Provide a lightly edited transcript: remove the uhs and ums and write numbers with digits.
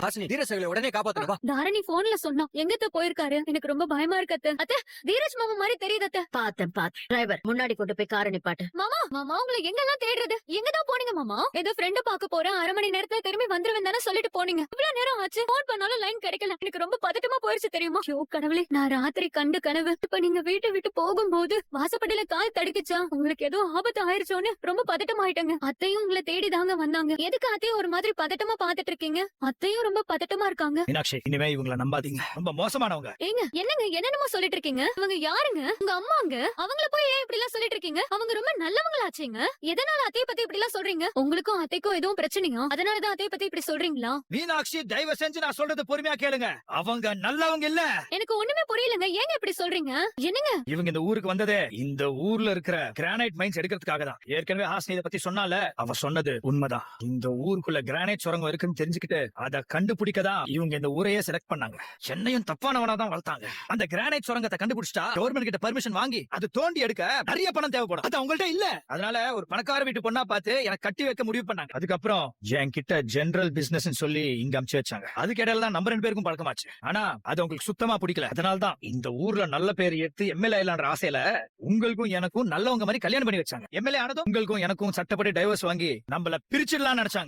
ஹாசினி தீரசேகரை உடனே காப்பாத்தணும். தாரணி போன்ல சொன்னா எங்கத்த போயிருக்காரு, எனக்கு ரொம்ப பயமா இருக்கு அத்தை. அத்தை, தீரஜ் மாமா மாதிரி தெரியுது அத்தை. பாத்தேன் டிரைவர் முன்னாடி கொண்டு போய் காரை நிப்பாட்டு. மாமா மாமா உங்களை எங்கெல்லாம் தேடுறது? எங்கதான் போனீங்க மாமா? ஏதோ ஃப்ரெண்ட பாக்க போறேன், 1/2 மணி நேரத்துல திரும்பி வந்துருவேன் தானே சொல்லிட்டு போனீங்க. இவ்வளவு நேரம் ஆச்சு, போன் பண்ணாலும் லைன் கிடைக்கல. எனக்கு ரொம்ப பதட்டமா போயிருச்சு தெரியுமா? ஐயோ கடவுளே, நான் ராத்திரி கண்டு கனவு. இப்ப நீங்க வீட்டை விட்டு போகும்போது வாசப்படியில கால் தடுக்குச்சா, உங்களுக்கு ஏதோ ஆபத்து ஆயிருச்சோன்னு ரொம்ப பதட்டமாயிட்டங்க. அத்தையும் உங்களை தேடி தாங்க வந்தாங்க. எதுக்கு அத்தையும் ஒரு மாதிரி பதட்டமா பாத்துட்டு இருக்கீங்க? அத்தையும் ரொம்ப பதட்டமா இருக்காங்க. மீனாட்சி, இனிமே இவங்களை நம்பாதீங்க, ரொம்ப மோசமானவங்க. ஏங்க என்னங்க என்னென்னமோ சொல்லிட்டு இருக்கீங்க? இவங்க யாருங்க? உங்க அம்மாங்க. அவங்கள போய் ஏன் இப்படி எல்லாம் சொல்லிட்டு இருக்கீங்க? அவங்க ரொம்ப நல்லவங்களாச்சேங்க. எதனால அத்தைய பத்தி இப்படி எல்லாம் சொல்றீங்க? உங்களுக்கும் அத்தைக்கும் எதுவும் பிரச்சனையா? அதனாலதான் அத்தைய பத்தி இப்படி சொல்றீங்களா? மீனாட்சி, தயவு செஞ்சு நான் சொல்றது பொறுமையா கேளுங்க. அவங்க நல்லவங்க இல்ல. எனக்கு ஒண்ணுமே புரியலங்க. ஏங்க இப்படி சொல்றீங்க? என்னங்க இவங்க இந்த ஊருக்கு வந்ததே இந்த ஊர்ல இருக்கிற கிரானைட் மைன்ஸ் எடுக்கிறதுக்காக தான். ஏற்கனவே ஹாசினி இதை பத்தி சொன்னால, அவ சொன்னது உண்மைதான். இந்த ஊருக்குள்ள கிரானைட் சுரங்கம் இருக்குன்னு தெரிஞ்சுக்கிட்டு அதை கண்டுபிடிக்கதான் இவங்க இந்த ஊரையே செலக்ட் பண்ணாங்க. சென்னையும் தப்பானவனா தான் வளர்த்தாங்க. அந்த கிரானைட் சுரங்கத்தை கண்டுபிடிச்சா கவர்மெண்ட் கிட்ட பர்மிஷன் வாங்கி அது தோண்டி எடுக்க நிறைய பணம் தேவைப்படும். அது அவங்கள்ட்ட இல்ல. அதனால ஒரு பணக்கார வீட்டு பொண்ணா பார்த்து எனக்கு கட்டி வைக்க முடிவு பண்ணாங்க. அதுக்கப்புறம் என் கிட்ட ஜெனரல் பிசினஸ் சொல்லி இங்க அனுப்பிச்சு வச்சாங்க. அதுக்கு இடையில தான் நம்ம 2 பேருக்கும் பழக்கமாச்சு. ஆனா அது உங்களுக்கு சுத்தமா பிடிக்கல. அதனாலதான் இந்த ஊர்ல நல்ல பேர் எடுத்து எம்எல்ஏ ஆயிலான்ற ஆசையில உங்களுக்கும் எனக்கும் நல்லவங்க மாதிரி கல்யாணம் பண்ணி வச்சாங்க. எம்எல்ஏ ஆனதும் உங்களுக்கும் எனக்கும் சட்டப்படி டைவர்ஸ் வாங்கி நம்மள பிரிச்சிடலாம்னு நினைச்சாங்க.